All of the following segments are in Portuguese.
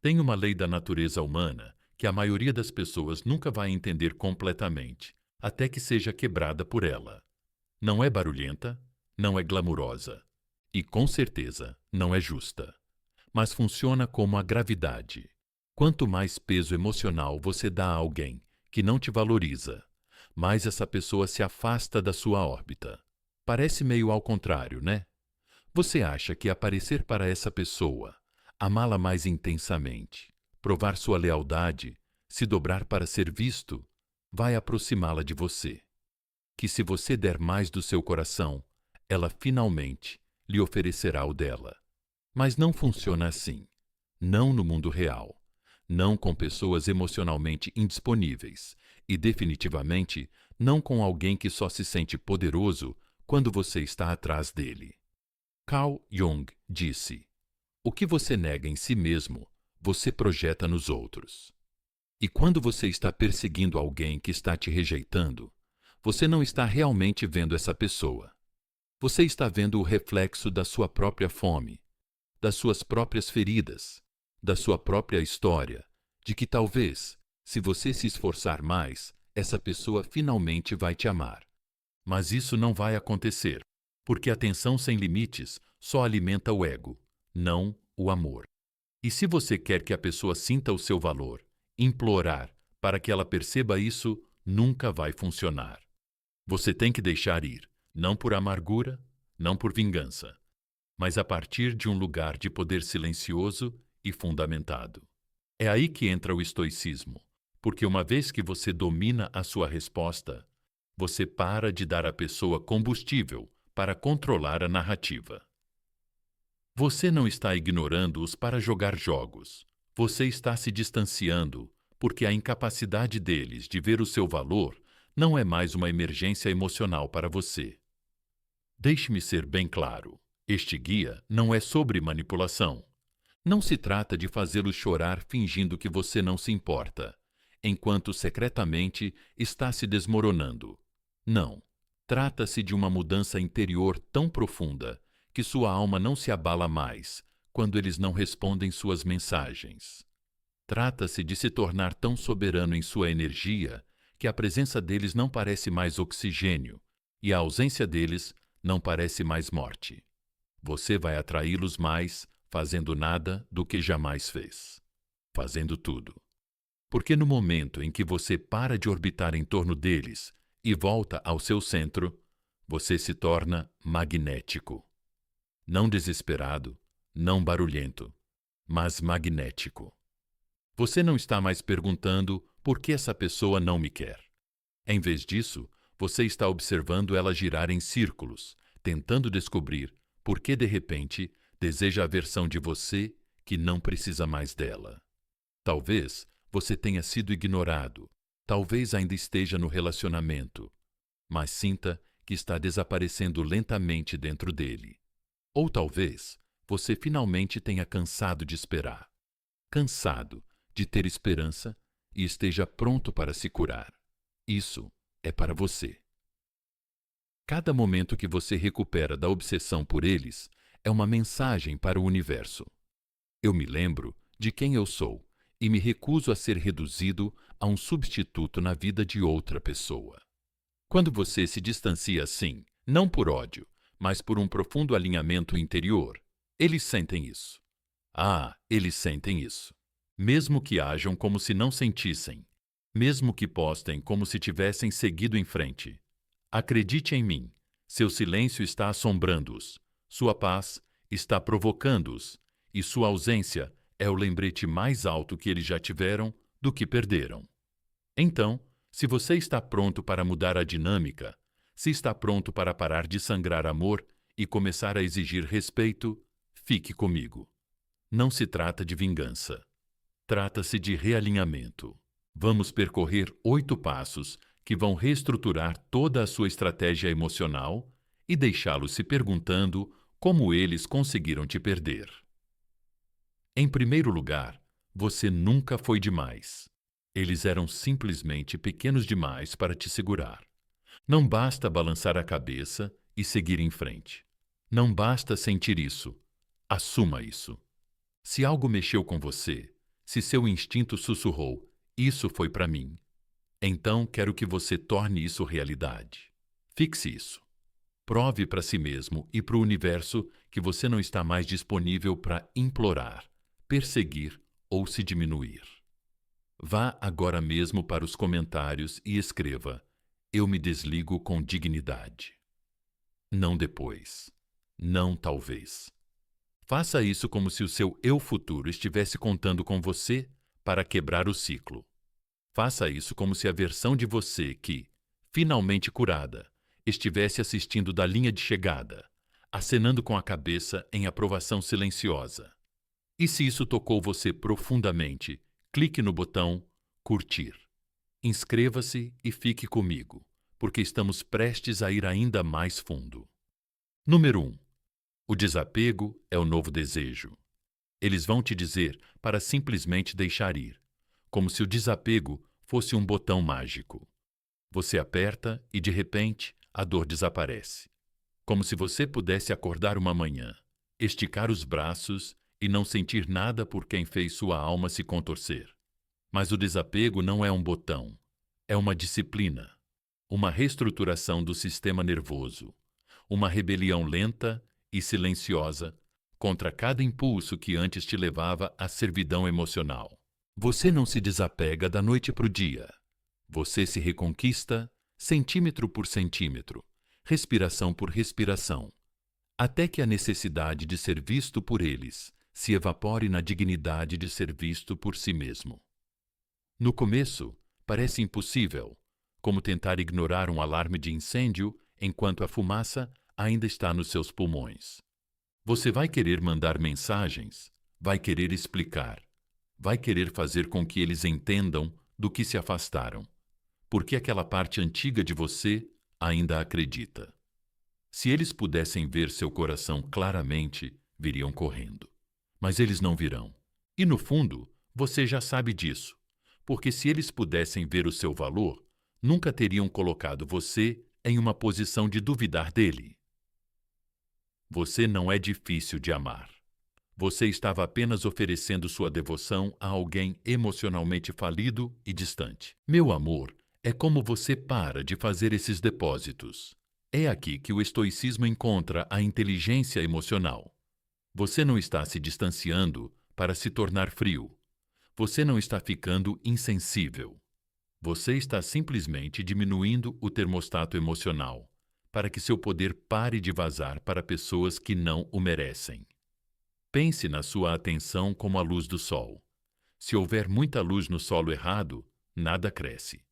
Tem uma lei da natureza humana que a maioria das pessoas nunca vai entender completamente, até que seja quebrada por ela. Não é barulhenta, não é glamurosa e, com certeza, não é justa. Mas funciona como a gravidade. Quanto mais peso emocional você dá a alguém que não te valoriza, mais essa pessoa se afasta da sua órbita. Parece meio ao contrário, né? Você acha que aparecer para essa pessoa, amá-la mais intensamente, provar sua lealdade, se dobrar para ser visto, vai aproximá-la de você? Que se você der mais do seu coração, ela finalmente lhe oferecerá o dela. Mas não funciona assim. Não no mundo real. Não com pessoas emocionalmente indisponíveis. E definitivamente não com alguém que só se sente poderoso quando você está atrás dele. Carl Jung disse: o que você nega em si mesmo, você projeta nos outros. E quando você está perseguindo alguém que está te rejeitando, você não está realmente vendo essa pessoa. Você está vendo o reflexo da sua própria fome, das suas próprias feridas, da sua própria história, de que talvez, se você se esforçar mais, essa pessoa finalmente vai te amar. Mas isso não vai acontecer, porque a tensão sem limites só alimenta o ego, não o amor. E se você quer que a pessoa sinta o seu valor, implorar para que ela perceba isso nunca vai funcionar. Você tem que deixar ir, não por amargura, não por vingança, mas a partir de um lugar de poder silencioso e fundamentado. É aí que entra o estoicismo, porque uma vez que você domina a sua resposta, você para de dar à pessoa combustível para controlar a narrativa. Você não está ignorando-os para jogar jogos. Você está se distanciando porque a incapacidade deles de ver o seu valor não é mais uma emergência emocional para você. Deixe-me ser bem claro. Este guia não é sobre manipulação. Não se trata de fazê-lo chorar fingindo que você não se importa, enquanto secretamente está se desmoronando. Não. Trata-se de uma mudança interior tão profunda que sua alma não se abala mais quando eles não respondem suas mensagens. Trata-se de se tornar tão soberano em sua energia que a presença deles não parece mais oxigênio e a ausência deles não parece mais morte. Você vai atraí-los mais fazendo nada do que jamais fez. Fazendo tudo. Porque no momento em que você para de orbitar em torno deles e volta ao seu centro, você se torna magnético. Não desesperado, não barulhento, mas magnético. Você não está mais perguntando por que essa pessoa não me quer. Em vez disso, você está observando ela girar em círculos, tentando descobrir por que de repente deseja a versão de você que não precisa mais dela. Talvez você tenha sido ignorado, talvez ainda esteja no relacionamento, mas sinta que está desaparecendo lentamente dentro dele. Ou talvez você finalmente tenha cansado de esperar, cansado de ter esperança e esteja pronto para se curar. Isso é para você. Cada momento que você recupera da obsessão por eles é uma mensagem para o universo. Eu me lembro de quem eu sou e me recuso a ser reduzido a um substituto na vida de outra pessoa. Quando você se distancia assim, não por ódio, mas por um profundo alinhamento interior, eles sentem isso. Ah, eles sentem isso. Mesmo que ajam como se não sentissem, mesmo que postem como se tivessem seguido em frente. Acredite em mim, seu silêncio está assombrando-os, sua paz está provocando-os, e sua ausência é o lembrete mais alto que eles já tiveram do que perderam. Então, se você está pronto para mudar a dinâmica, se está pronto para parar de sangrar amor e começar a exigir respeito, fique comigo. Não se trata de vingança. Trata-se de realinhamento. Vamos percorrer 8 passos que vão reestruturar toda a sua estratégia emocional e deixá-lo se perguntando como eles conseguiram te perder. Em primeiro lugar, você nunca foi demais. Eles eram simplesmente pequenos demais para te segurar. Não basta balançar a cabeça e seguir em frente. Não basta sentir isso. Assuma isso. Se algo mexeu com você, Se seu instinto sussurrou, isso foi para mim, então quero que você torne isso realidade. Fixe isso. Prove para si mesmo e para o universo que você não está mais disponível para implorar, perseguir ou se diminuir. Vá agora mesmo para os comentários e escreva: eu me desligo com dignidade. Não depois. Não talvez. Faça isso como se o seu eu futuro estivesse contando com você para quebrar o ciclo. Faça isso como se a versão de você que, finalmente curada, estivesse assistindo da linha de chegada, acenando com a cabeça em aprovação silenciosa. E se isso tocou você profundamente, clique no botão curtir. Inscreva-se e fique comigo, porque estamos prestes a ir ainda mais fundo. Número 1. O desapego é o novo desejo. Eles vão te dizer para simplesmente deixar ir, como se o desapego fosse um botão mágico. Você aperta e, de repente, a dor desaparece. Como se você pudesse acordar uma manhã, esticar os braços e não sentir nada por quem fez sua alma se contorcer. Mas o desapego não é um botão, é uma disciplina, uma reestruturação do sistema nervoso, uma rebelião lenta e silenciosa contra cada impulso que antes te levava à servidão emocional. Você não se desapega da noite para o dia. Você se reconquista centímetro por centímetro, respiração por respiração, até que a necessidade de ser visto por eles se evapore na dignidade de ser visto por si mesmo. No começo, parece impossível, como tentar ignorar um alarme de incêndio enquanto a fumaça ainda está nos seus pulmões. Você vai querer mandar mensagens, vai querer explicar, vai querer fazer com que eles entendam do que se afastaram, porque aquela parte antiga de você ainda acredita. Se eles pudessem ver seu coração claramente, viriam correndo. Mas eles não virão. E no fundo, você já sabe disso, porque se eles pudessem ver o seu valor, nunca teriam colocado você em uma posição de duvidar dele. Você não é difícil de amar. Você estava apenas oferecendo sua devoção a alguém emocionalmente falido e distante. Meu amor, é como você para de fazer esses depósitos. É aqui que o estoicismo encontra a inteligência emocional. Você não está se distanciando para se tornar frio. Você não está ficando insensível. Você está simplesmente diminuindo o termostato emocional para que seu poder pare de vazar para pessoas que não o merecem. Pense na sua atenção como a luz do sol. Se houver muita luz no solo errado, nada cresce.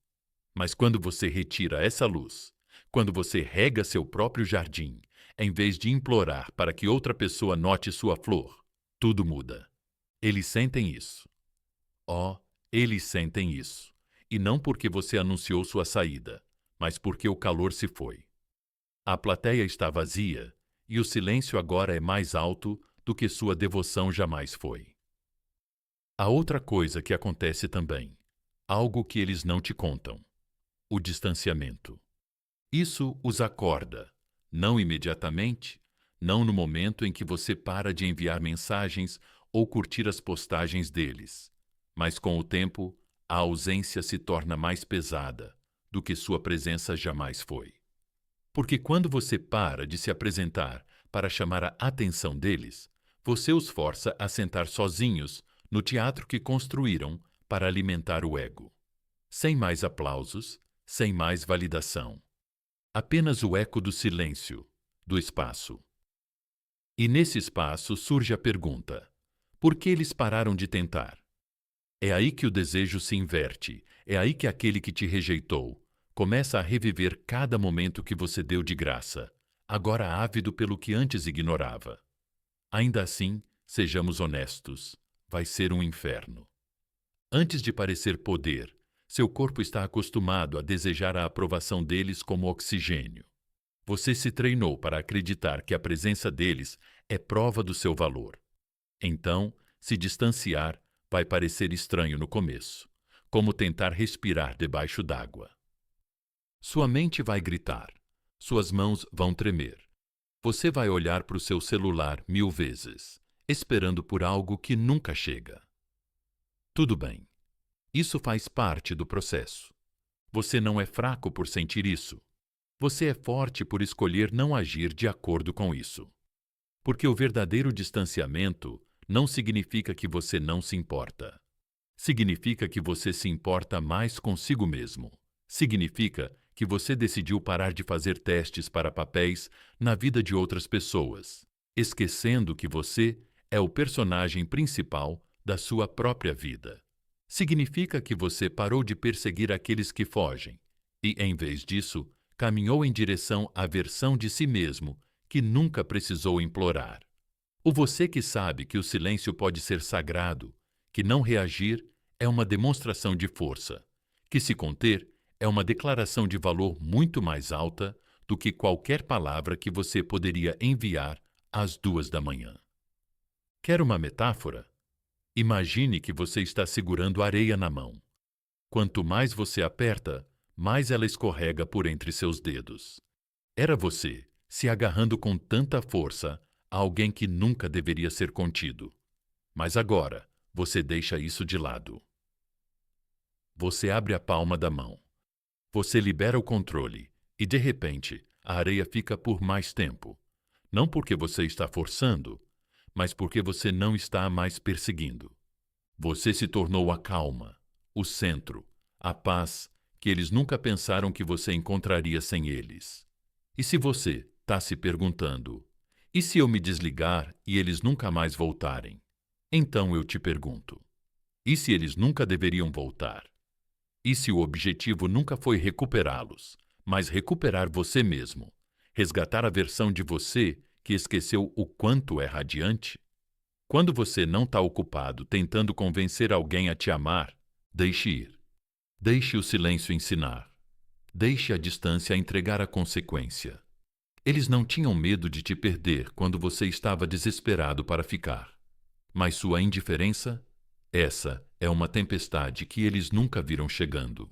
Mas quando você retira essa luz, quando você rega seu próprio jardim, em vez de implorar para que outra pessoa note sua flor, tudo muda. Eles sentem isso. Oh, eles sentem isso. E não porque você anunciou sua saída, mas porque o calor se foi. A plateia está vazia e o silêncio agora é mais alto do que sua devoção jamais foi. Há outra coisa que acontece também, algo que eles não te contam: o distanciamento. Isso os acorda, não imediatamente, não no momento em que você para de enviar mensagens ou curtir as postagens deles, mas com o tempo, a ausência se torna mais pesada do que sua presença jamais foi. Porque quando você para de se apresentar para chamar a atenção deles, você os força a sentar sozinhos no teatro que construíram para alimentar o ego. Sem mais aplausos, sem mais validação. Apenas o eco do silêncio, do espaço. E nesse espaço surge a pergunta: por que eles pararam de tentar? É aí que o desejo se inverte, é aí que aquele que te rejeitou começa a reviver cada momento que você deu de graça, agora ávido pelo que antes ignorava. Ainda assim, sejamos honestos, vai ser um inferno. Antes de parecer poder, seu corpo está acostumado a desejar a aprovação deles como oxigênio. Você se treinou para acreditar que a presença deles é prova do seu valor. Então, se distanciar vai parecer estranho no começo, como tentar respirar debaixo d'água. Sua mente vai gritar, suas mãos vão tremer. Você vai olhar para o seu celular 1000 vezes, esperando por algo que nunca chega. Tudo bem. Isso faz parte do processo. Você não é fraco por sentir isso. Você é forte por escolher não agir de acordo com isso. Porque o verdadeiro distanciamento não significa que você não se importa. Significa que você se importa mais consigo mesmo. Significa que você decidiu parar de fazer testes para papéis na vida de outras pessoas, esquecendo que você é o personagem principal da sua própria vida. Significa que você parou de perseguir aqueles que fogem e, em vez disso, caminhou em direção à versão de si mesmo que nunca precisou implorar. O você que sabe que o silêncio pode ser sagrado, que não reagir é uma demonstração de força, que se conter é uma declaração de valor muito mais alta do que qualquer palavra que você poderia enviar às 2 da manhã. Quer uma metáfora? Imagine que você está segurando areia na mão. Quanto mais você aperta, mais ela escorrega por entre seus dedos. Era você se agarrando com tanta força a alguém que nunca deveria ser contido. Mas agora, você deixa isso de lado. Você abre a palma da mão. Você libera o controle e, de repente, a areia fica por mais tempo. Não porque você está forçando, mas porque você não está mais perseguindo. Você se tornou a calma, o centro, a paz que eles nunca pensaram que você encontraria sem eles. E se você está se perguntando, e se eu me desligar e eles nunca mais voltarem? Então eu te pergunto, e se eles nunca deveriam voltar? E se o objetivo nunca foi recuperá-los, mas recuperar você mesmo, resgatar a versão de você que esqueceu o quanto é radiante? Quando você não está ocupado tentando convencer alguém a te amar, deixe ir. Deixe o silêncio ensinar. Deixe a distância entregar a consequência. Eles não tinham medo de te perder quando você estava desesperado para ficar. Mas sua indiferença? Essa é uma tempestade que eles nunca viram chegando.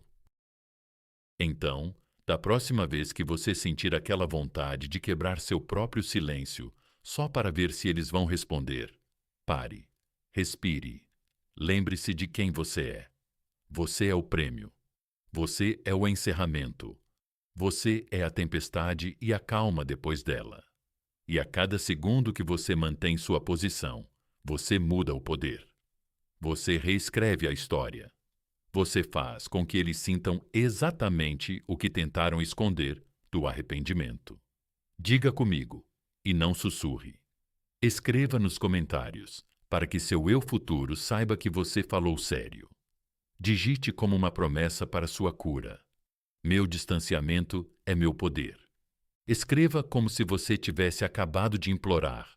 Então, da próxima vez que você sentir aquela vontade de quebrar seu próprio silêncio só para ver se eles vão responder, pare, respire, lembre-se de quem você é. Você é o prêmio. Você é o encerramento. Você é a tempestade e a calma depois dela. E a cada segundo que você mantém sua posição, você muda o poder. Você reescreve a história. Você faz com que eles sintam exatamente o que tentaram esconder do arrependimento. Diga comigo, e não sussurre. Escreva nos comentários, para que seu eu futuro saiba que você falou sério. Digite como uma promessa para sua cura. Meu distanciamento é meu poder. Escreva como se você tivesse acabado de implorar,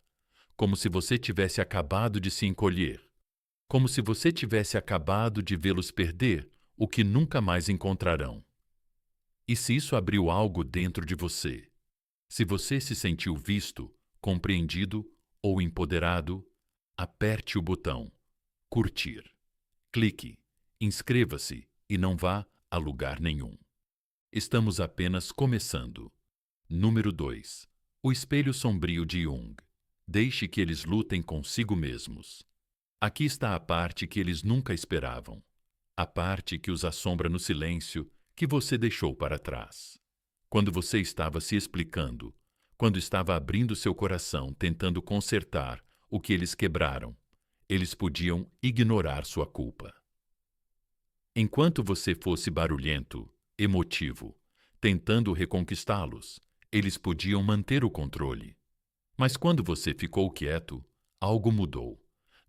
como se você tivesse acabado de se encolher, como se você tivesse acabado de vê-los perder o que nunca mais encontrarão. E se isso abriu algo dentro de você? Se você se sentiu visto, compreendido ou empoderado, aperte o botão curtir. Clique, inscreva-se e não vá a lugar nenhum. Estamos apenas começando. Número 2. O espelho sombrio de Jung. Deixe que eles lutem consigo mesmos. Aqui está a parte que eles nunca esperavam. A parte que os assombra no silêncio que você deixou para trás. Quando você estava se explicando, quando estava abrindo seu coração tentando consertar o que eles quebraram, eles podiam ignorar sua culpa. Enquanto você fosse barulhento, emotivo, tentando reconquistá-los, eles podiam manter o controle. Mas quando você ficou quieto, algo mudou,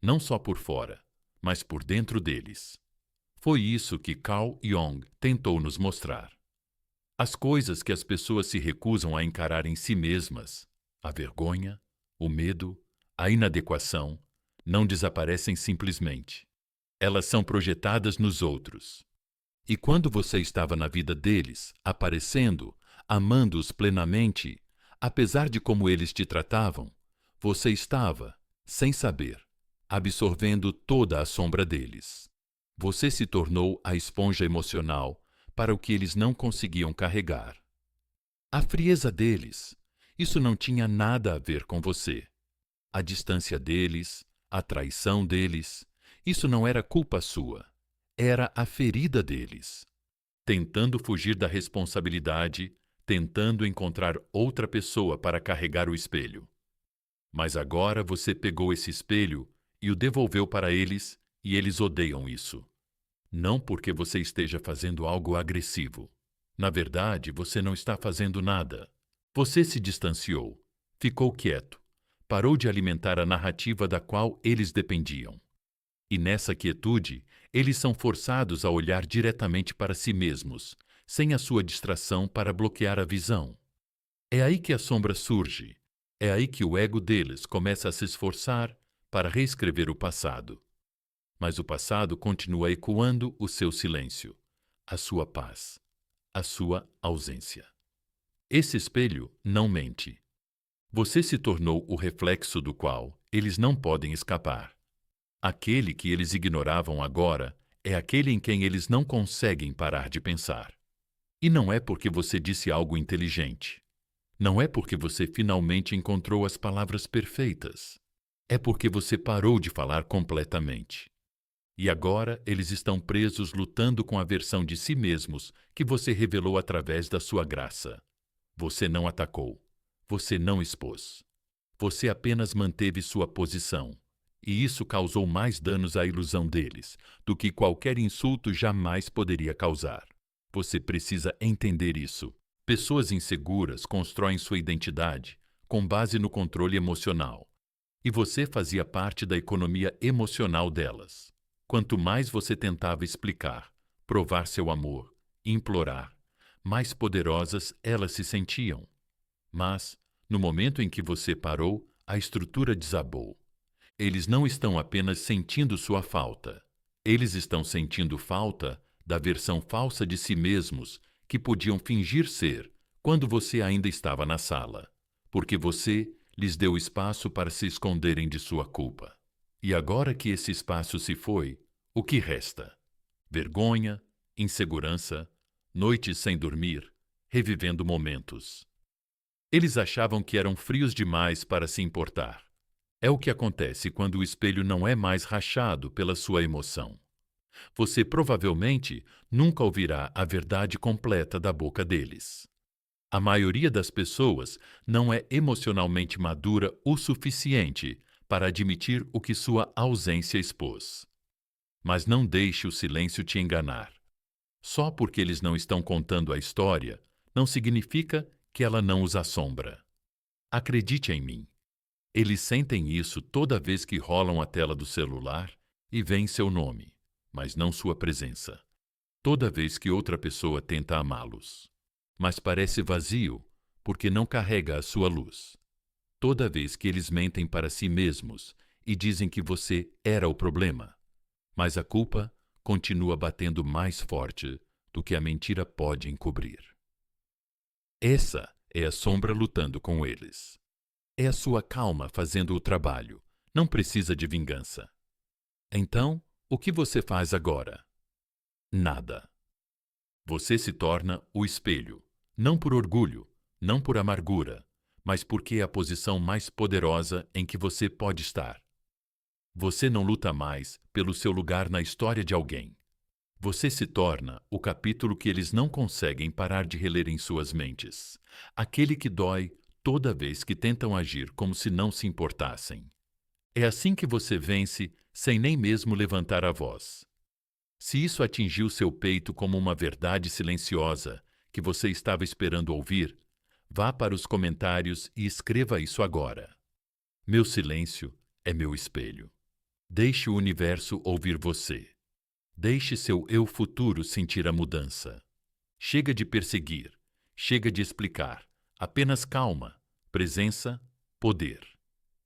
não só por fora, mas por dentro deles. Foi isso que Carl Jung tentou nos mostrar. As coisas que as pessoas se recusam a encarar em si mesmas, a vergonha, o medo, a inadequação, não desaparecem simplesmente. Elas são projetadas nos outros. E quando você estava na vida deles, aparecendo, amando-os plenamente, apesar de como eles te tratavam, você estava, sem saber, absorvendo toda a sombra deles. Você se tornou a esponja emocional para o que eles não conseguiam carregar. A frieza deles, isso não tinha nada a ver com você. A distância deles, a traição deles, Isso não era culpa sua. Era a ferida deles. Tentando fugir da responsabilidade, tentando encontrar outra pessoa para carregar o espelho. Mas agora você pegou esse espelho e o devolveu para eles, e eles odeiam isso. Não porque você esteja fazendo algo agressivo. Na verdade, você não está fazendo nada. Você se distanciou, ficou quieto, parou de alimentar a narrativa da qual eles dependiam. E nessa quietude, eles são forçados a olhar diretamente para si mesmos, sem a sua distração para bloquear a visão. É aí que a sombra surge. É aí que o ego deles começa a se esforçar para reescrever o passado. Mas o passado continua ecoando o seu silêncio, a sua paz, a sua ausência. Esse espelho não mente. Você se tornou o reflexo do qual eles não podem escapar. Aquele que eles ignoravam agora é aquele em quem eles não conseguem parar de pensar. E não é porque você disse algo inteligente. Não é porque você finalmente encontrou as palavras perfeitas. É porque você parou de falar completamente. E agora eles estão presos lutando com a versão de si mesmos que você revelou através da sua graça. Você não atacou. Você não expôs. Você apenas manteve sua posição. E isso causou mais danos à ilusão deles do que qualquer insulto jamais poderia causar. Você precisa entender isso. Pessoas inseguras constroem sua identidade com base no controle emocional. E você fazia parte da economia emocional delas. Quanto mais você tentava explicar, provar seu amor, implorar, mais poderosas elas se sentiam. Mas, no momento em que você parou, a estrutura desabou. Eles não estão apenas sentindo sua falta. Eles estão sentindo falta da versão falsa de si mesmos que podiam fingir ser quando você ainda estava na sala, porque você lhes deu espaço para se esconderem de sua culpa. E agora que esse espaço se foi, o que resta? Vergonha, insegurança, noites sem dormir, revivendo momentos. Eles achavam que eram frios demais para se importar. É o que acontece quando o espelho não é mais rachado pela sua emoção. Você provavelmente nunca ouvirá a verdade completa da boca deles. A maioria das pessoas não é emocionalmente madura o suficiente para admitir o que sua ausência expôs. Mas não deixe o silêncio te enganar. Só porque eles não estão contando a história, não significa que ela não os assombra. Acredite em mim. Eles sentem isso toda vez que rolam a tela do celular e veem seu nome, mas não sua presença. Toda vez que outra pessoa tenta amá-los. Mas parece vazio porque não carrega a sua luz. Toda vez que eles mentem para si mesmos e dizem que você era o problema. Mas a culpa continua batendo mais forte do que a mentira pode encobrir. Essa é a sombra lutando com eles. É a sua calma fazendo o trabalho. Não precisa de vingança. Então, o que você faz agora? Nada. Você se torna o espelho, não por orgulho, não por amargura, mas porque é a posição mais poderosa em que você pode estar. Você não luta mais pelo seu lugar na história de alguém. Você se torna o capítulo que eles não conseguem parar de reler em suas mentes. Aquele que dói toda vez que tentam agir como se não se importassem. É assim que você vence sem nem mesmo levantar a voz. Se isso atingiu seu peito como uma verdade silenciosa que você estava esperando ouvir, vá para os comentários e escreva isso agora. Meu silêncio é meu espelho. Deixe o universo ouvir você. Deixe seu eu futuro sentir a mudança. Chega de perseguir, chega de explicar. Apenas calma, presença, poder.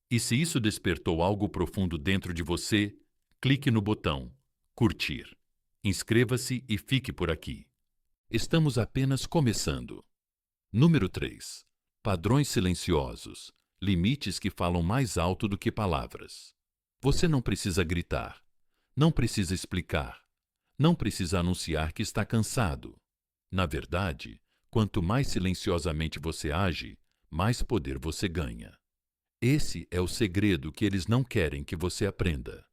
E se isso despertou algo profundo dentro de você, clique no botão curtir. Inscreva-se e fique por aqui. Estamos apenas começando. Número 3. Padrões silenciosos. Limites que falam mais alto do que palavras. Você não precisa gritar. Não precisa explicar. Não precisa anunciar que está cansado. Na verdade, quanto mais silenciosamente você age, mais poder você ganha. Esse é o segredo que eles não querem que você aprenda.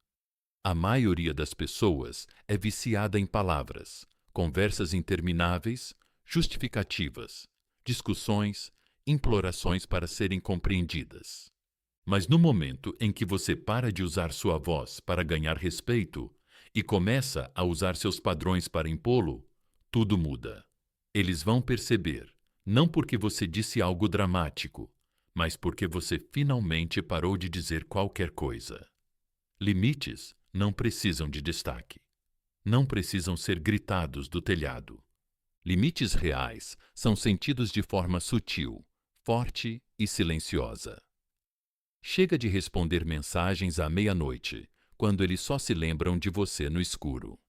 A maioria das pessoas é viciada em palavras, conversas intermináveis, justificativas, discussões, implorações para serem compreendidas. Mas no momento em que você para de usar sua voz para ganhar respeito e começa a usar seus padrões para impô-lo, tudo muda. Eles vão perceber, não porque você disse algo dramático, mas porque você finalmente parou de dizer qualquer coisa. Limites não precisam de destaque. Não precisam ser gritados do telhado. Limites reais são sentidos de forma sutil, forte e silenciosa. Chega de responder mensagens à meia-noite, quando eles só se lembram de você no escuro.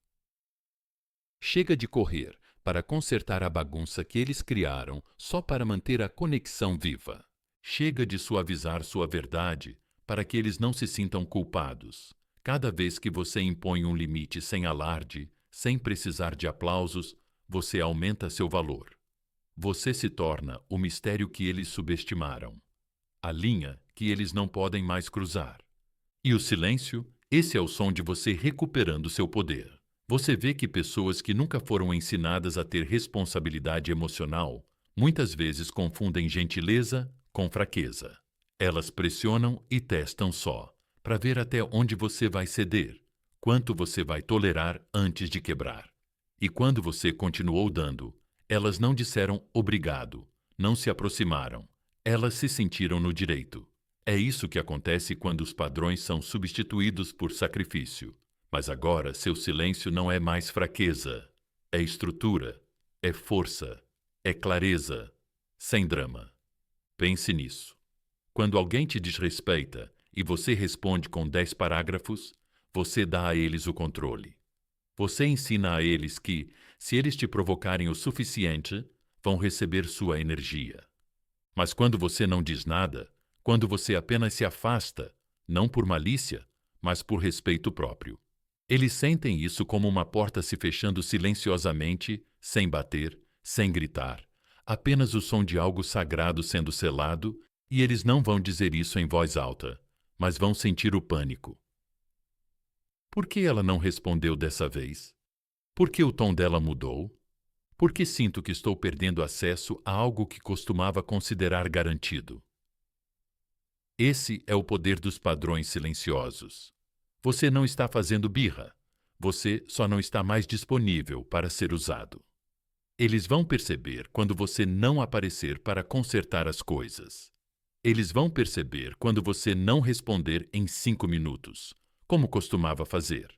Chega de correr para consertar a bagunça que eles criaram só para manter a conexão viva. Chega de suavizar sua verdade para que eles não se sintam culpados. Cada vez que você impõe um limite sem alarde, sem precisar de aplausos, você aumenta seu valor. Você se torna o mistério que eles subestimaram, a linha que eles não podem mais cruzar. E o silêncio, esse é o som de você recuperando seu poder. Você vê que pessoas que nunca foram ensinadas a ter responsabilidade emocional muitas vezes confundem gentileza com fraqueza. Elas pressionam e testam só, para ver até onde você vai ceder, quanto você vai tolerar antes de quebrar. E quando você continuou dando, elas não disseram obrigado, não se aproximaram, elas se sentiram no direito. É isso que acontece quando os padrões são substituídos por sacrifício. Mas agora seu silêncio não é mais fraqueza, é estrutura, é força, é clareza, sem drama. Pense nisso. Quando alguém te desrespeita e você responde com 10 parágrafos, você dá a eles o controle. Você ensina a eles que, se eles te provocarem o suficiente, vão receber sua energia. Mas quando você não diz nada, quando você apenas se afasta, não por malícia, mas por respeito próprio, eles sentem isso como uma porta se fechando silenciosamente, sem bater, sem gritar, apenas o som de algo sagrado sendo selado, e eles não vão dizer isso em voz alta, mas vão sentir o pânico. Por que ela não respondeu dessa vez? Por que o tom dela mudou? Por que sinto que estou perdendo acesso a algo que costumava considerar garantido? Esse é o poder dos padrões silenciosos. Você não está fazendo birra. Você só não está mais disponível para ser usado. Eles vão perceber quando você não aparecer para consertar as coisas. Eles vão perceber quando você não responder em 5 minutos, como costumava fazer.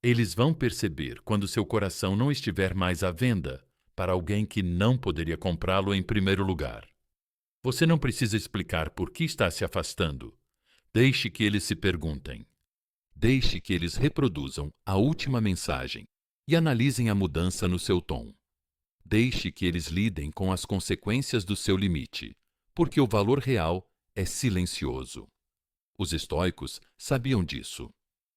Eles vão perceber quando seu coração não estiver mais à venda para alguém que não poderia comprá-lo em primeiro lugar. Você não precisa explicar por que está se afastando. Deixe que eles se perguntem. Deixe que eles reproduzam a última mensagem e analisem a mudança no seu tom. Deixe que eles lidem com as consequências do seu limite, porque o valor real é silencioso. Os estoicos sabiam disso.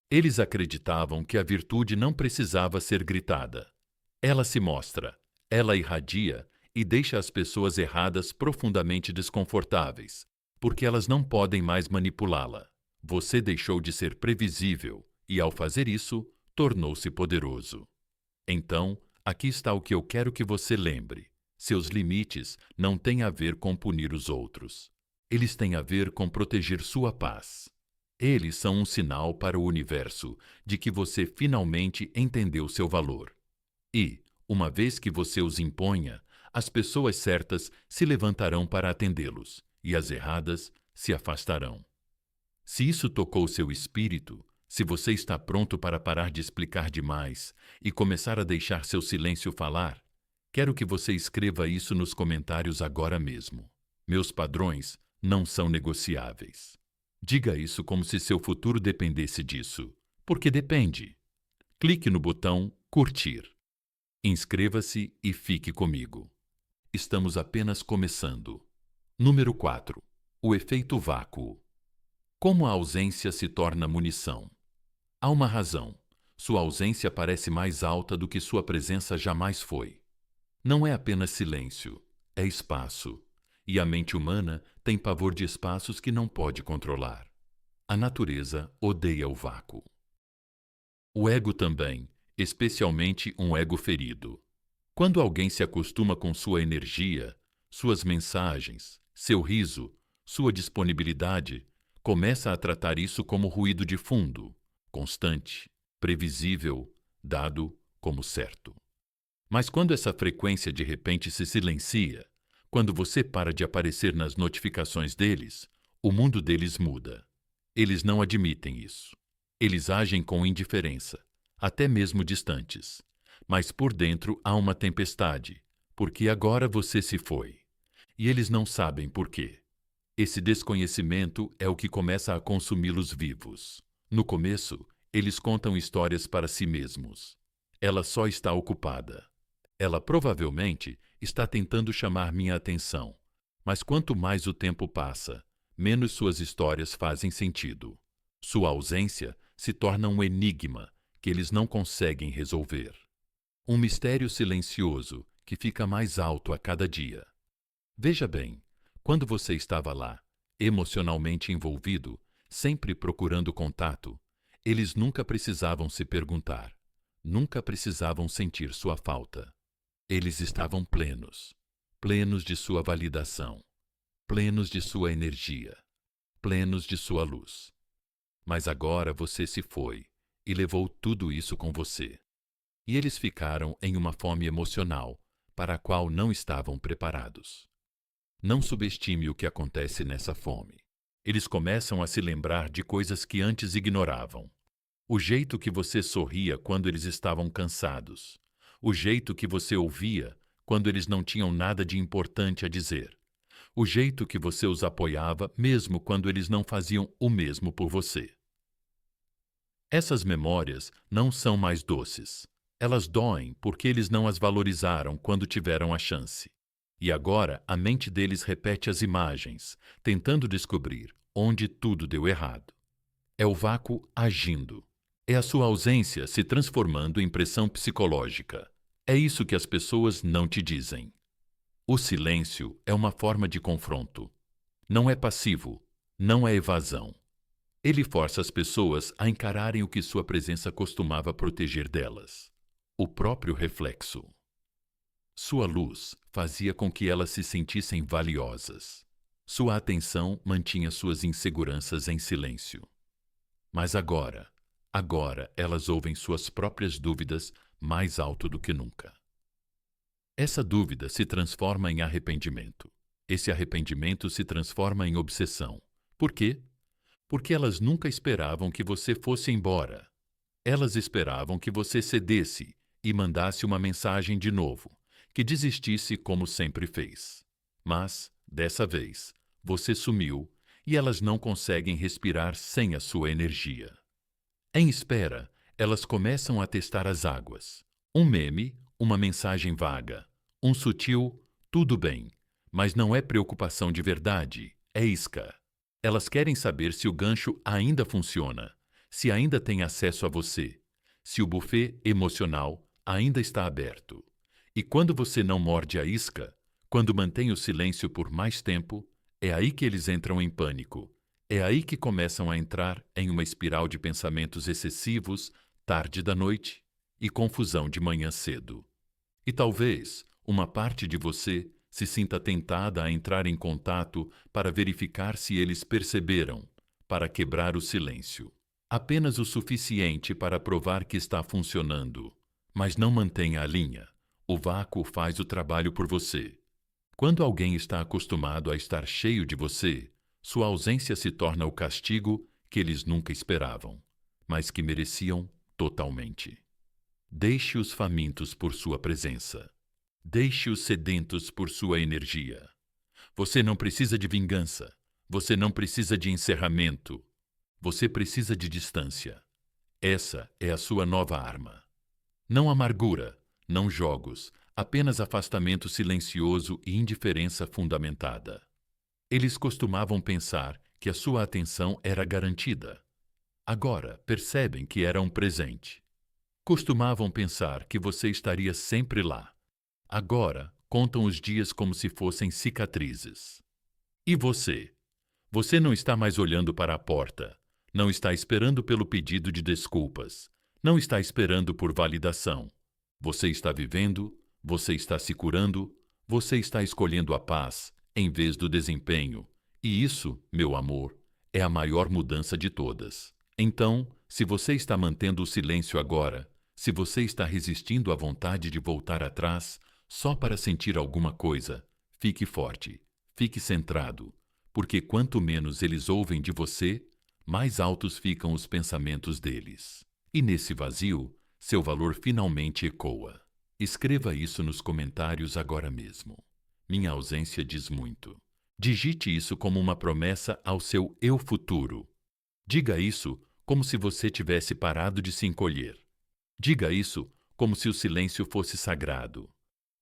Eles acreditavam que a virtude não precisava ser gritada. Ela se mostra, ela irradia e deixa as pessoas erradas profundamente desconfortáveis, porque elas não podem mais manipulá-la. Você deixou de ser previsível e, ao fazer isso, tornou-se poderoso. Então, aqui está o que eu quero que você lembre. Seus limites não têm a ver com punir os outros. Eles têm a ver com proteger sua paz. Eles são um sinal para o universo de que você finalmente entendeu seu valor. E, uma vez que você os imponha, as pessoas certas se levantarão para atendê-los e as erradas se afastarão. Se isso tocou seu espírito, se você está pronto para parar de explicar demais e começar a deixar seu silêncio falar, quero que você escreva isso nos comentários agora mesmo. Meus padrões não são negociáveis. Diga isso como se seu futuro dependesse disso, porque depende. Clique no botão curtir. Inscreva-se e fique comigo. Estamos apenas começando. Número 4. O efeito vácuo. Como a ausência se torna munição? Há uma razão. Sua ausência parece mais alta do que sua presença jamais foi. Não é apenas silêncio, é espaço. E a mente humana tem pavor de espaços que não pode controlar. A natureza odeia o vácuo. O ego também, especialmente um ego ferido. Quando alguém se acostuma com sua energia, suas mensagens, seu riso, sua disponibilidade, começa a tratar isso como ruído de fundo, constante, previsível, dado como certo. Mas quando essa frequência de repente se silencia, quando você para de aparecer nas notificações deles, o mundo deles muda. Eles não admitem isso. Eles agem com indiferença, até mesmo distantes. Mas por dentro há uma tempestade, porque agora você se foi. E eles não sabem por quê. Esse desconhecimento é o que começa a consumi-los vivos. No começo, eles contam histórias para si mesmos. Ela só está ocupada. Ela provavelmente está tentando chamar minha atenção, mas quanto mais o tempo passa, menos suas histórias fazem sentido. Sua ausência se torna um enigma que eles não conseguem resolver. Um mistério silencioso que fica mais alto a cada dia. Veja bem, quando você estava lá, emocionalmente envolvido, sempre procurando contato, eles nunca precisavam se perguntar, nunca precisavam sentir sua falta. Eles estavam plenos, plenos de sua validação, plenos de sua energia, plenos de sua luz. Mas agora você se foi e levou tudo isso com você. E eles ficaram em uma fome emocional para a qual não estavam preparados. Não subestime o que acontece nessa fome. Eles começam a se lembrar de coisas que antes ignoravam. O jeito que você sorria quando eles estavam cansados. O jeito que você ouvia quando eles não tinham nada de importante a dizer. O jeito que você os apoiava mesmo quando eles não faziam o mesmo por você. Essas memórias não são mais doces. Elas doem porque eles não as valorizaram quando tiveram a chance. E agora a mente deles repete as imagens, tentando descobrir onde tudo deu errado. É o vácuo agindo. É a sua ausência se transformando em pressão psicológica. É isso que as pessoas não te dizem. O silêncio é uma forma de confronto. Não é passivo, não é evasão. Ele força as pessoas a encararem o que sua presença costumava proteger delas. O próprio reflexo. Sua luz fazia com que elas se sentissem valiosas. Sua atenção mantinha suas inseguranças em silêncio. Mas agora elas ouvem suas próprias dúvidas mais alto do que nunca. Essa dúvida se transforma em arrependimento. Esse arrependimento se transforma em obsessão. Por quê? Porque elas nunca esperavam que você fosse embora. Elas esperavam que você cedesse e mandasse uma mensagem de novo, que desistisse como sempre fez. Mas, dessa vez, você sumiu e elas não conseguem respirar sem a sua energia. Em espera, elas começam a testar as águas. Um meme, uma mensagem vaga, um sutil "tudo bem", mas não é preocupação de verdade, é isca. Elas querem saber se o gancho ainda funciona, se ainda tem acesso a você, se o buffet emocional ainda está aberto. E quando você não morde a isca, quando mantém o silêncio por mais tempo, é aí que eles entram em pânico. É aí que começam a entrar em uma espiral de pensamentos excessivos, tarde da noite, e confusão de manhã cedo. E talvez uma parte de você se sinta tentada a entrar em contato para verificar se eles perceberam, para quebrar o silêncio. Apenas o suficiente para provar que está funcionando. Mas não mantenha a linha. O vácuo faz o trabalho por você. Quando alguém está acostumado a estar cheio de você, sua ausência se torna o castigo que eles nunca esperavam, mas que mereciam totalmente. Deixe os famintos por sua presença. Deixe os sedentos por sua energia. Você não precisa de vingança. Você não precisa de encerramento. Você precisa de distância. Essa é a sua nova arma. Não amargura, não jogos, apenas afastamento silencioso e indiferença fundamentada. Eles costumavam pensar que a sua atenção era garantida. Agora percebem que era um presente. Costumavam pensar que você estaria sempre lá. Agora contam os dias como se fossem cicatrizes. E você? Você não está mais olhando para a porta. Não está esperando pelo pedido de desculpas. Não está esperando por validação. Você está vivendo, você está se curando, você está escolhendo a paz em vez do desempenho. E isso, meu amor, é a maior mudança de todas. Então, se você está mantendo o silêncio agora, se você está resistindo à vontade de voltar atrás só para sentir alguma coisa, fique forte, fique centrado, porque quanto menos eles ouvem de você, mais altos ficam os pensamentos deles. E nesse vazio, seu valor finalmente ecoa. Escreva isso nos comentários agora mesmo. Minha ausência diz muito. Digite isso como uma promessa ao seu eu futuro. Diga isso como se você tivesse parado de se encolher. Diga isso como se o silêncio fosse sagrado.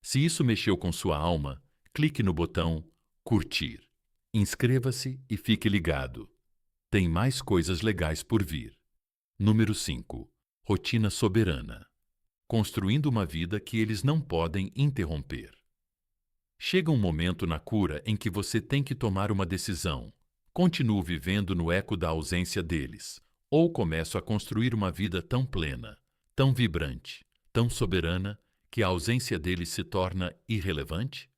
Se isso mexeu com sua alma, clique no botão curtir. Inscreva-se e fique ligado. Tem mais coisas legais por vir. Número 5. Rotina soberana. Construindo uma vida que eles não podem interromper. Chega um momento na cura em que você tem que tomar uma decisão. Continuo vivendo no eco da ausência deles, ou começo a construir uma vida tão plena, tão vibrante, tão soberana, que a ausência deles se torna irrelevante?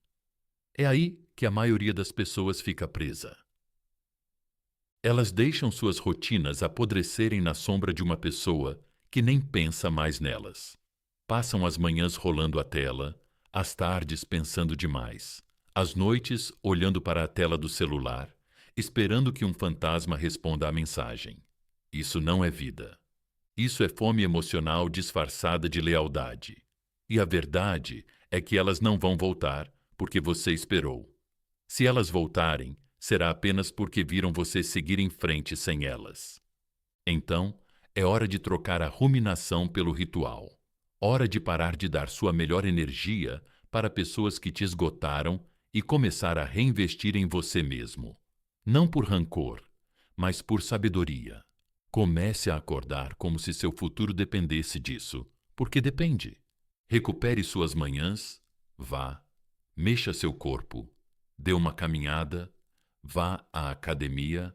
É aí que a maioria das pessoas fica presa. Elas deixam suas rotinas apodrecerem na sombra de uma pessoa que nem pensa mais nelas. Passam as manhãs rolando a tela, as tardes pensando demais, as noites olhando para a tela do celular, esperando que um fantasma responda à mensagem. Isso não é vida. Isso é fome emocional disfarçada de lealdade. E a verdade é que elas não vão voltar porque você esperou. Se elas voltarem, será apenas porque viram você seguir em frente sem elas. Então, é hora de trocar a ruminação pelo ritual. Hora de parar de dar sua melhor energia para pessoas que te esgotaram e começar a reinvestir em você mesmo. Não por rancor, mas por sabedoria. Comece a acordar como se seu futuro dependesse disso, porque depende. Recupere suas manhãs, vá, mexa seu corpo, dê uma caminhada, vá à academia,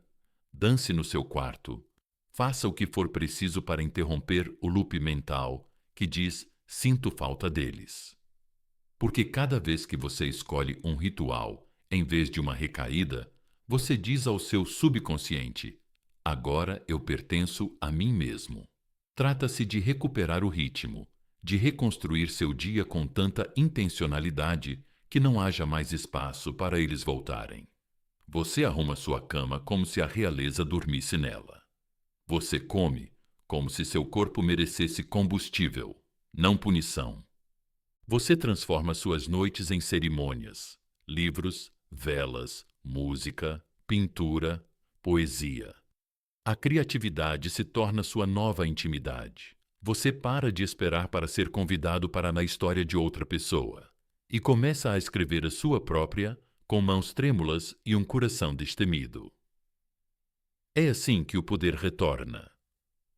dance no seu quarto, faça o que for preciso para interromper o loop mental que diz sinto falta deles. Porque cada vez que você escolhe um ritual em vez de uma recaída, você diz ao seu subconsciente: agora eu pertenço a mim mesmo. Trata-se de recuperar o ritmo, de reconstruir seu dia com tanta intencionalidade que não haja mais espaço para eles voltarem. Você arruma sua cama como se a realeza dormisse nela. Você come como se seu corpo merecesse combustível, não punição. Você transforma suas noites em cerimônias, livros, velas, música, pintura, poesia. A criatividade se torna sua nova intimidade. Você para de esperar para ser convidado para na história de outra pessoa e começa a escrever a sua própria, com mãos trêmulas e um coração destemido. É assim que o poder retorna.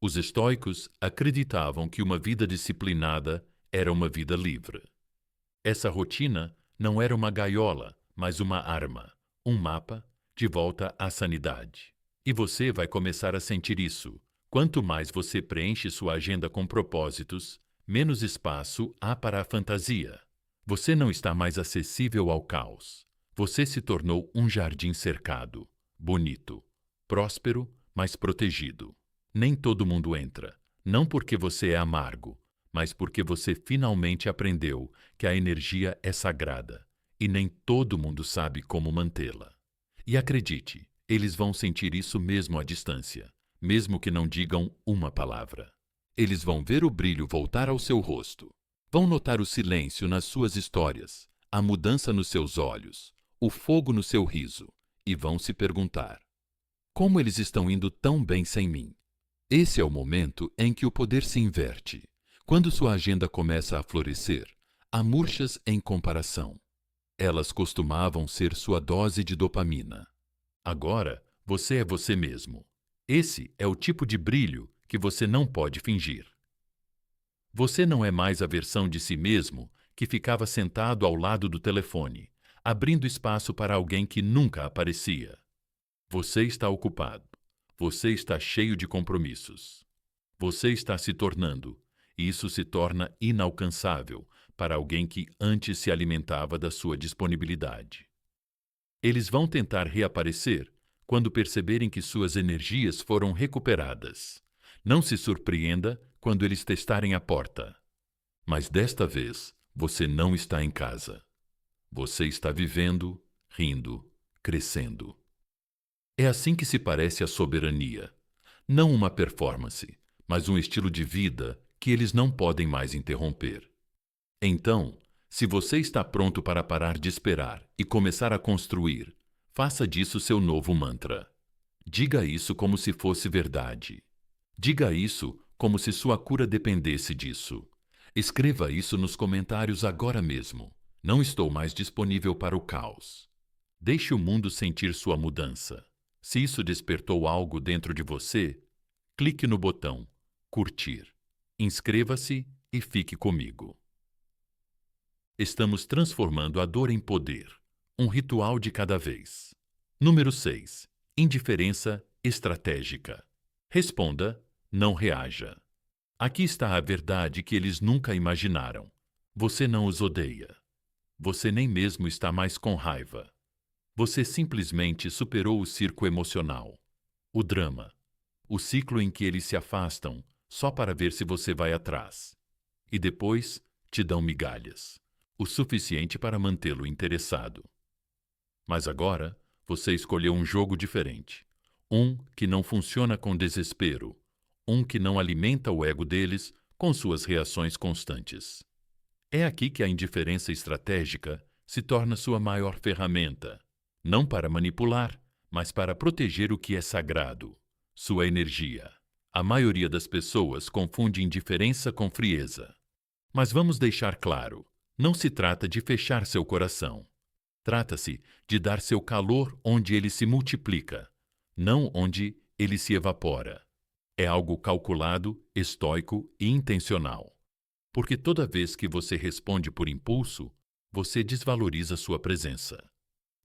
Os estoicos acreditavam que uma vida disciplinada era uma vida livre. Essa rotina não era uma gaiola, mas uma arma, um mapa de volta à sanidade. E você vai começar a sentir isso. Quanto mais você preenche sua agenda com propósitos, menos espaço há para a fantasia. Você não está mais acessível ao caos. Você se tornou um jardim cercado, bonito, próspero, mas protegido. Nem todo mundo entra, não porque você é amargo, mas porque você finalmente aprendeu que a energia é sagrada e nem todo mundo sabe como mantê-la. E acredite, eles vão sentir isso mesmo à distância, mesmo que não digam uma palavra. Eles vão ver o brilho voltar ao seu rosto, vão notar o silêncio nas suas histórias, a mudança nos seus olhos, o fogo no seu riso, e vão se perguntar: como eles estão indo tão bem sem mim? Esse é o momento em que o poder se inverte. Quando sua agenda começa a florescer, há murchas em comparação. Elas costumavam ser sua dose de dopamina. Agora, você é você mesmo. Esse é o tipo de brilho que você não pode fingir. Você não é mais a versão de si mesmo que ficava sentado ao lado do telefone, abrindo espaço para alguém que nunca aparecia. Você está ocupado. Você está cheio de compromissos. Você está se tornando, e isso se torna inalcançável para alguém que antes se alimentava da sua disponibilidade. Eles vão tentar reaparecer quando perceberem que suas energias foram recuperadas. Não se surpreenda quando eles testarem a porta. Mas desta vez, você não está em casa. Você está vivendo, rindo, crescendo. É assim que se parece a soberania. Não uma performance, mas um estilo de vida que eles não podem mais interromper. Então, se você está pronto para parar de esperar e começar a construir, faça disso seu novo mantra. Diga isso como se fosse verdade. Diga isso como se sua cura dependesse disso. Escreva isso nos comentários agora mesmo. Não estou mais disponível para o caos. Deixe o mundo sentir sua mudança. Se isso despertou algo dentro de você, clique no botão curtir. Inscreva-se e fique comigo. Estamos transformando a dor em poder. Um ritual de cada vez. Número 6. Indiferença estratégica. Responda, não reaja. Aqui está a verdade que eles nunca imaginaram. Você não os odeia. Você nem mesmo está mais com raiva. Você simplesmente superou o circo emocional, o drama, o ciclo em que eles se afastam só para ver se você vai atrás. E depois te dão migalhas, o suficiente para mantê-lo interessado. Mas agora você escolheu um jogo diferente. Um que não funciona com desespero. Um que não alimenta o ego deles com suas reações constantes. É aqui que a indiferença estratégica se torna sua maior ferramenta. Não para manipular, mas para proteger o que é sagrado, sua energia. A maioria das pessoas confunde indiferença com frieza. Mas vamos deixar claro, não se trata de fechar seu coração. Trata-se de dar seu calor onde ele se multiplica, não onde ele se evapora. É algo calculado, estoico e intencional. Porque toda vez que você responde por impulso, você desvaloriza sua presença.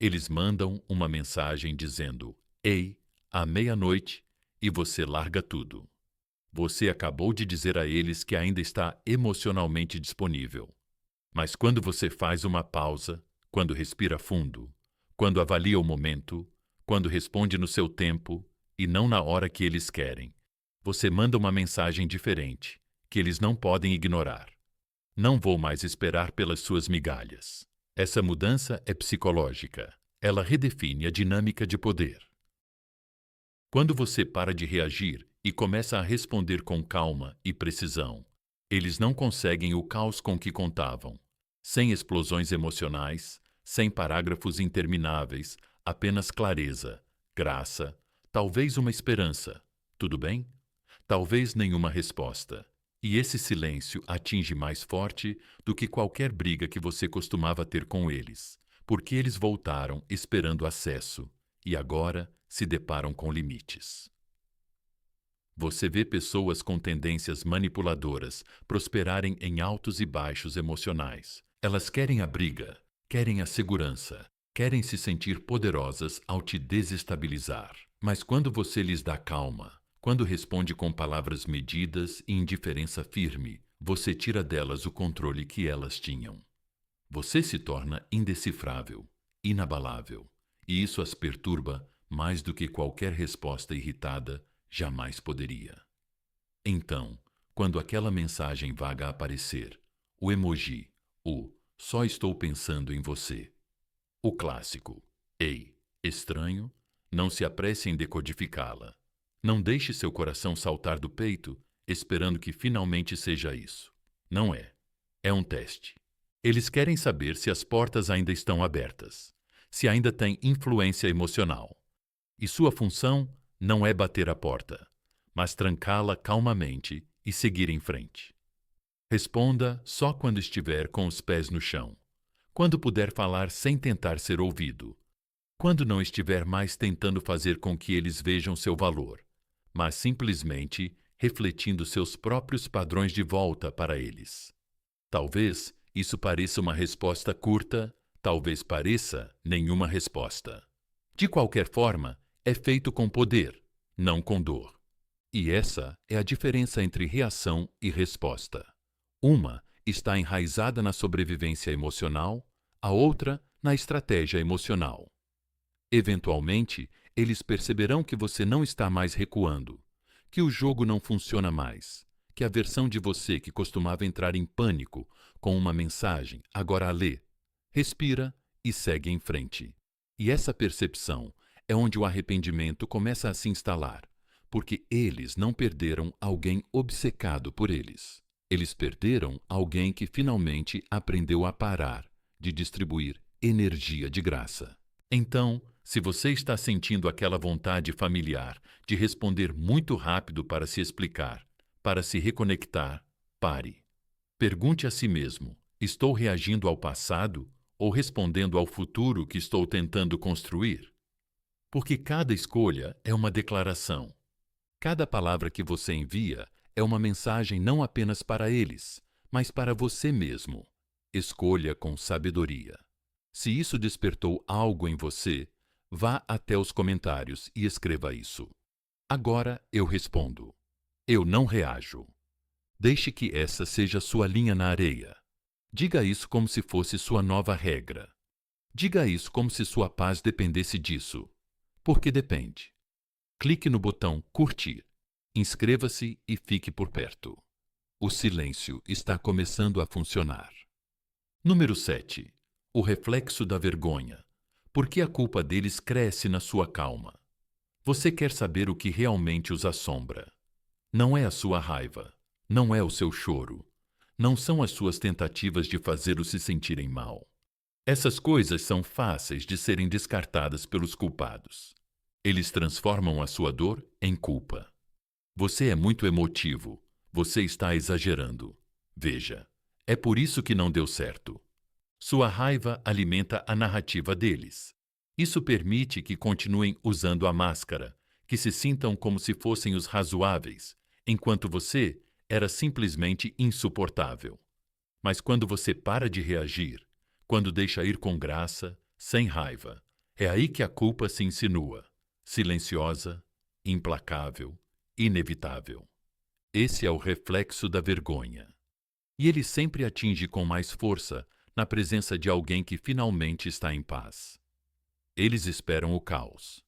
Eles mandam uma mensagem dizendo: "Ei, à meia-noite", e você larga tudo. Você acabou de dizer a eles que ainda está emocionalmente disponível. Mas quando você faz uma pausa, quando respira fundo, quando avalia o momento, quando responde no seu tempo e não na hora que eles querem, você manda uma mensagem diferente, que eles não podem ignorar. Não vou mais esperar pelas suas migalhas. Essa mudança é psicológica. Ela redefine a dinâmica de poder. Quando você para de reagir e começa a responder com calma e precisão, eles não conseguem o caos com que contavam. Sem explosões emocionais, sem parágrafos intermináveis, apenas clareza, graça, talvez uma esperança. Tudo bem? Talvez nenhuma resposta. E esse silêncio atinge mais forte do que qualquer briga que você costumava ter com eles, porque eles voltaram esperando acesso e agora se deparam com limites. Você vê pessoas com tendências manipuladoras prosperarem em altos e baixos emocionais. Elas querem a briga, querem a segurança, querem se sentir poderosas ao te desestabilizar. Mas quando você lhes dá calma, quando responde com palavras medidas e indiferença firme, você tira delas o controle que elas tinham. Você se torna indecifrável, inabalável, e isso as perturba mais do que qualquer resposta irritada jamais poderia. Então, quando aquela mensagem vaga aparecer, o emoji, o "só estou pensando em você", o clássico "ei, estranho", não se apresse em decodificá-la. Não deixe seu coração saltar do peito esperando que finalmente seja isso. Não é. É um teste. Eles querem saber se as portas ainda estão abertas, se ainda tem influência emocional. E sua função não é bater a porta, mas trancá-la calmamente e seguir em frente. Responda só quando estiver com os pés no chão, quando puder falar sem tentar ser ouvido, quando não estiver mais tentando fazer com que eles vejam seu valor, mas simplesmente refletindo seus próprios padrões de volta para eles. Talvez isso pareça uma resposta curta, talvez pareça nenhuma resposta. De qualquer forma, é feito com poder, não com dor. E essa é a diferença entre reação e resposta. Uma está enraizada na sobrevivência emocional, a outra na estratégia emocional. Eventualmente, eles perceberão que você não está mais recuando, que o jogo não funciona mais, que a versão de você que costumava entrar em pânico com uma mensagem agora a lê, respira e segue em frente. E essa percepção é onde o arrependimento começa a se instalar, porque eles não perderam alguém obcecado por eles. Eles perderam alguém que finalmente aprendeu a parar de distribuir energia de graça. Então, se você está sentindo aquela vontade familiar de responder muito rápido para se explicar, para se reconectar, pare. Pergunte a si mesmo: estou reagindo ao passado ou respondendo ao futuro que estou tentando construir? Porque cada escolha é uma declaração. Cada palavra que você envia é uma mensagem não apenas para eles, mas para você mesmo. Escolha com sabedoria. Se isso despertou algo em você, vá até os comentários e escreva isso. Agora eu respondo. Eu não reajo. Deixe que essa seja sua linha na areia. Diga isso como se fosse sua nova regra. Diga isso como se sua paz dependesse disso. Porque depende. Clique no botão curtir. Inscreva-se e fique por perto. O silêncio está começando a funcionar. Número 7. O reflexo da vergonha. Por que a culpa deles cresce na sua calma? Você quer saber o que realmente os assombra. Não é a sua raiva. Não é o seu choro. Não são as suas tentativas de fazê-los se sentirem mal. Essas coisas são fáceis de serem descartadas pelos culpados. Eles transformam a sua dor em culpa. Você é muito emotivo. Você está exagerando. Veja, é por isso que não deu certo. Sua raiva alimenta a narrativa deles. Isso permite que continuem usando a máscara, que se sintam como se fossem os razoáveis, enquanto você era simplesmente insuportável. Mas quando você para de reagir, quando deixa ir com graça, sem raiva, é aí que a culpa se insinua, silenciosa, implacável, inevitável. Esse é o reflexo da vergonha. E ele sempre atinge com mais força na presença de alguém que finalmente está em paz. Eles esperam o caos.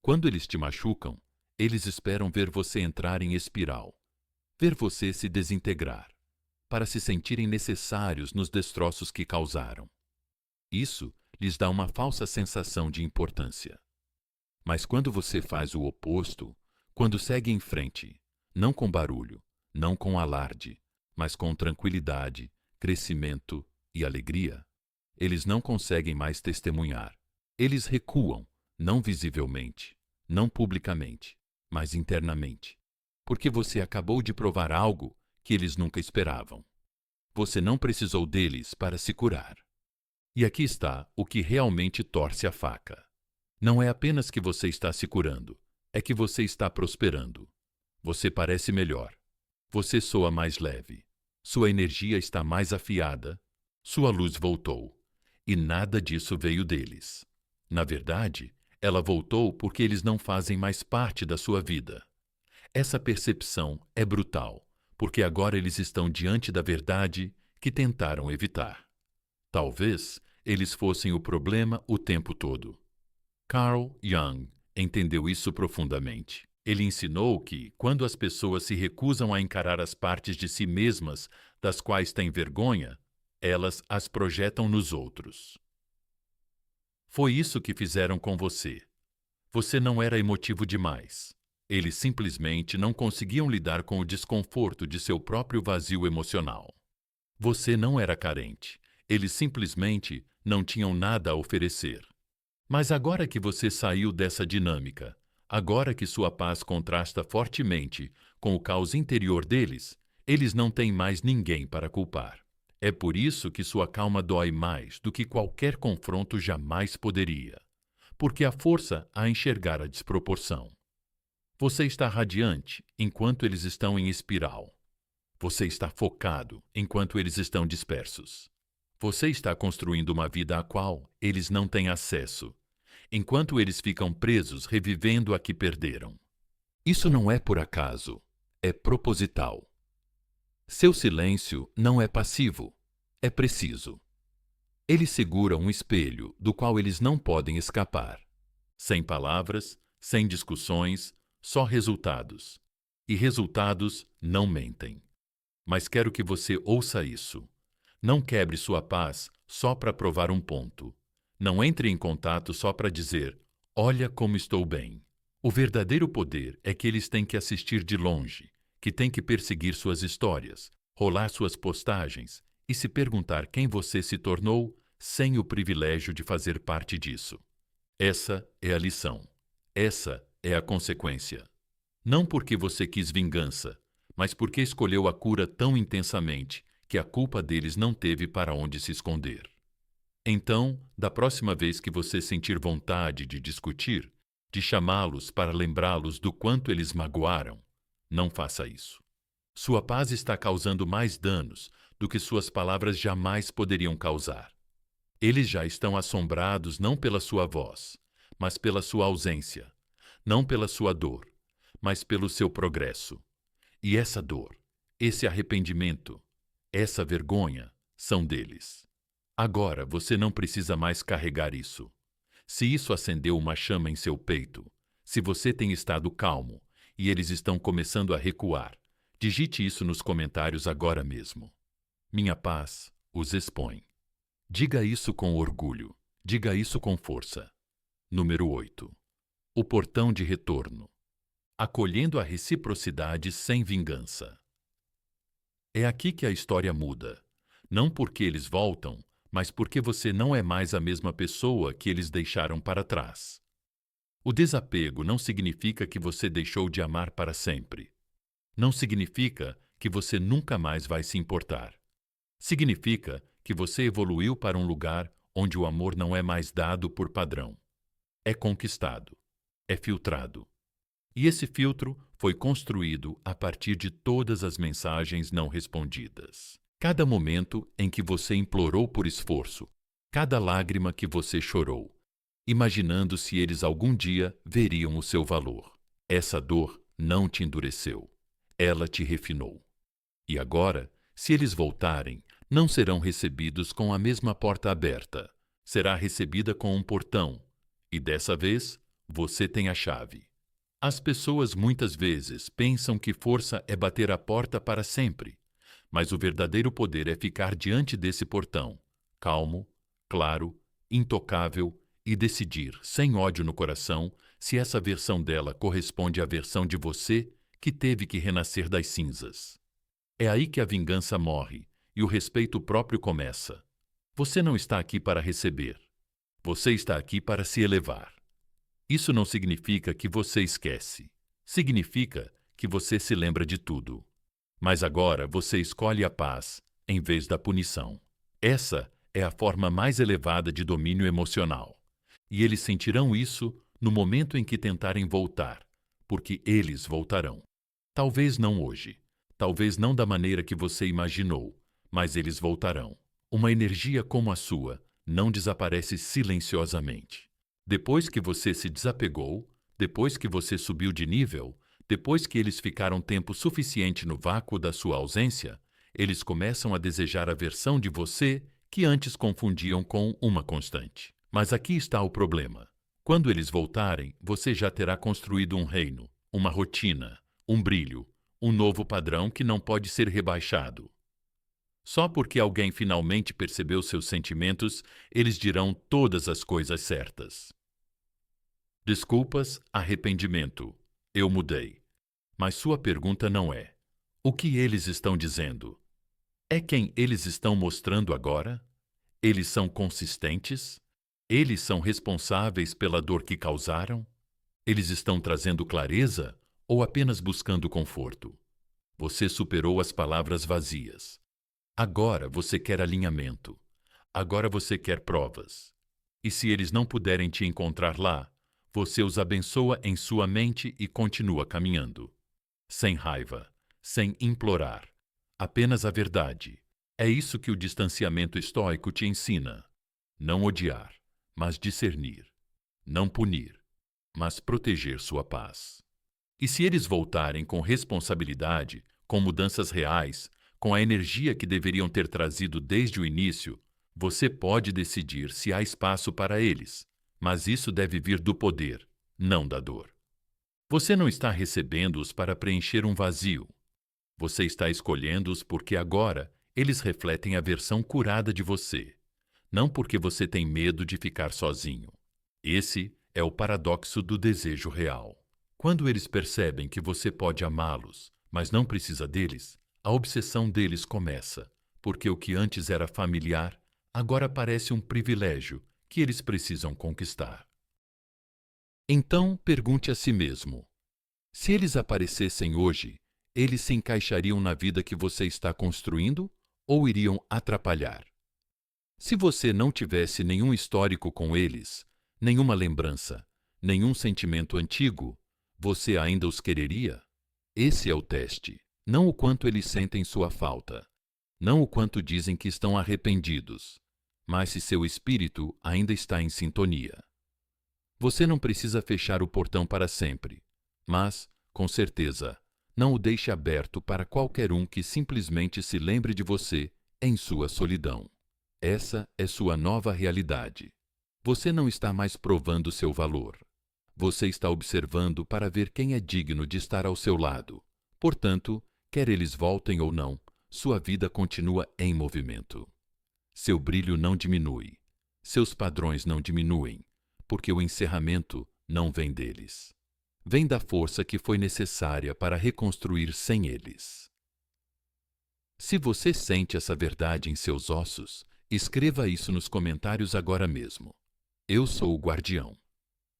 Quando eles te machucam, eles esperam ver você entrar em espiral, ver você se desintegrar, para se sentirem necessários nos destroços que causaram. Isso lhes dá uma falsa sensação de importância. Mas quando você faz o oposto, quando segue em frente, não com barulho, não com alarde, mas com tranquilidade, crescimento e alegria, eles não conseguem mais testemunhar. Eles recuam, não visivelmente, não publicamente, mas internamente, porque você acabou de provar algo que eles nunca esperavam. Você não precisou deles para se curar. E aqui está o que realmente torce a faca. Não é apenas que você está se curando, é que você está prosperando. Você parece melhor. Você soa mais leve. Sua energia está mais afiada. Sua luz voltou. E nada disso veio deles. Na verdade, ela voltou porque eles não fazem mais parte da sua vida. Essa percepção é brutal, porque agora eles estão diante da verdade que tentaram evitar. Talvez eles fossem o problema o tempo todo. Carl Jung entendeu isso profundamente. Ele ensinou que, quando as pessoas se recusam a encarar as partes de si mesmas das quais têm vergonha, elas as projetam nos outros. Foi isso que fizeram com você. Você não era emotivo demais. Eles simplesmente não conseguiam lidar com o desconforto de seu próprio vazio emocional. Você não era carente. Eles simplesmente não tinham nada a oferecer. Mas agora que você saiu dessa dinâmica, agora que sua paz contrasta fortemente com o caos interior deles, eles não têm mais ninguém para culpar. É por isso que sua calma dói mais do que qualquer confronto jamais poderia, porque a força a enxergar a desproporção. Você está radiante enquanto eles estão em espiral. Você está focado enquanto eles estão dispersos. Você está construindo uma vida à qual eles não têm acesso, enquanto eles ficam presos revivendo a que perderam. Isso não é por acaso, é proposital. Seu silêncio não é passivo, é preciso. Ele segura um espelho do qual eles não podem escapar. Sem palavras, sem discussões, só resultados. E resultados não mentem. Mas quero que você ouça isso. Não quebre sua paz só para provar um ponto. Não entre em contato só para dizer, olha como estou bem. O verdadeiro poder é que eles têm que assistir de longe, que têm que perseguir suas histórias, rolar suas postagens e se perguntar quem você se tornou sem o privilégio de fazer parte disso. Essa é a lição. Essa é a consequência. Não porque você quis vingança, mas porque escolheu a cura tão intensamente que a culpa deles não teve para onde se esconder. Então, da próxima vez que você sentir vontade de discutir, de chamá-los para lembrá-los do quanto eles magoaram, não faça isso. Sua paz está causando mais danos do que suas palavras jamais poderiam causar. Eles já estão assombrados não pela sua voz, mas pela sua ausência, não pela sua dor, mas pelo seu progresso. E essa dor, esse arrependimento, essa vergonha são deles. Agora você não precisa mais carregar isso. Se isso acendeu uma chama em seu peito, se você tem estado calmo e eles estão começando a recuar, digite isso nos comentários agora mesmo. Minha paz os expõe. Diga isso com orgulho. Diga isso com força. Número 8. O portão de retorno. Acolhendo a reciprocidade sem vingança. É aqui que a história muda. Não porque eles voltam, mas porque você não é mais a mesma pessoa que eles deixaram para trás. O desapego não significa que você deixou de amar para sempre. Não significa que você nunca mais vai se importar. Significa que você evoluiu para um lugar onde o amor não é mais dado por padrão. É conquistado. É filtrado. E esse filtro foi construído a partir de todas as mensagens não respondidas. Cada momento em que você implorou por esforço, cada lágrima que você chorou, imaginando se eles algum dia veriam o seu valor. Essa dor não te endureceu, ela te refinou. E agora, se eles voltarem, não serão recebidos com a mesma porta aberta. Será recebida com um portão. E dessa vez, você tem a chave. As pessoas muitas vezes pensam que força é bater a porta para sempre. Mas o verdadeiro poder é ficar diante desse portão, calmo, claro, intocável e decidir, sem ódio no coração, se essa versão dela corresponde à versão de você que teve que renascer das cinzas. É aí que a vingança morre e o respeito próprio começa. Você não está aqui para receber. Você está aqui para se elevar. Isso não significa que você esquece. Significa que você se lembra de tudo. Mas agora você escolhe a paz em vez da punição. Essa é a forma mais elevada de domínio emocional. E eles sentirão isso no momento em que tentarem voltar, porque eles voltarão. Talvez não hoje, talvez não da maneira que você imaginou, mas eles voltarão. Uma energia como a sua não desaparece silenciosamente. Depois que você se desapegou, depois que você subiu de nível, depois que eles ficaram tempo suficiente no vácuo da sua ausência, eles começam a desejar a versão de você que antes confundiam com uma constante. Mas aqui está o problema. Quando eles voltarem, você já terá construído um reino, uma rotina, um brilho, um novo padrão que não pode ser rebaixado. Só porque alguém finalmente percebeu seus sentimentos, eles dirão todas as coisas certas. Desculpas, arrependimento. Eu mudei. Mas sua pergunta não é: o que eles estão dizendo? É quem eles estão mostrando agora? Eles são consistentes? Eles são responsáveis pela dor que causaram? Eles estão trazendo clareza ou apenas buscando conforto? Você superou as palavras vazias. Agora você quer alinhamento. Agora você quer provas. E se eles não puderem te encontrar lá, você os abençoa em sua mente e continua caminhando. Sem raiva, sem implorar, apenas a verdade. É isso que o distanciamento estoico te ensina. Não odiar, mas discernir. Não punir, mas proteger sua paz. E se eles voltarem com responsabilidade, com mudanças reais, com a energia que deveriam ter trazido desde o início, você pode decidir se há espaço para eles, mas isso deve vir do poder, não da dor. Você não está recebendo-os para preencher um vazio. Você está escolhendo-os porque agora eles refletem a versão curada de você, não porque você tem medo de ficar sozinho. Esse é o paradoxo do desejo real. Quando eles percebem que você pode amá-los, mas não precisa deles, a obsessão deles começa, porque o que antes era familiar agora parece um privilégio que eles precisam conquistar. Então, pergunte a si mesmo: se eles aparecessem hoje, eles se encaixariam na vida que você está construindo ou iriam atrapalhar? Se você não tivesse nenhum histórico com eles, nenhuma lembrança, nenhum sentimento antigo, você ainda os quereria? Esse é o teste, não o quanto eles sentem sua falta, não o quanto dizem que estão arrependidos, mas se seu espírito ainda está em sintonia. Você não precisa fechar o portão para sempre, mas, com certeza, não o deixe aberto para qualquer um que simplesmente se lembre de você em sua solidão. Essa é sua nova realidade. Você não está mais provando seu valor. Você está observando para ver quem é digno de estar ao seu lado. Portanto, quer eles voltem ou não, sua vida continua em movimento. Seu brilho não diminui. Seus padrões não diminuem, porque o encerramento não vem deles. Vem da força que foi necessária para reconstruir sem eles. Se você sente essa verdade em seus ossos, escreva isso nos comentários agora mesmo. Eu sou o guardião.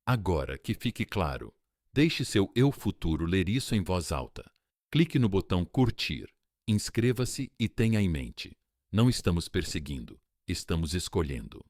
Agora que fique claro, deixe seu eu futuro ler isso em voz alta. Clique no botão curtir, inscreva-se e tenha em mente: não estamos perseguindo, estamos escolhendo.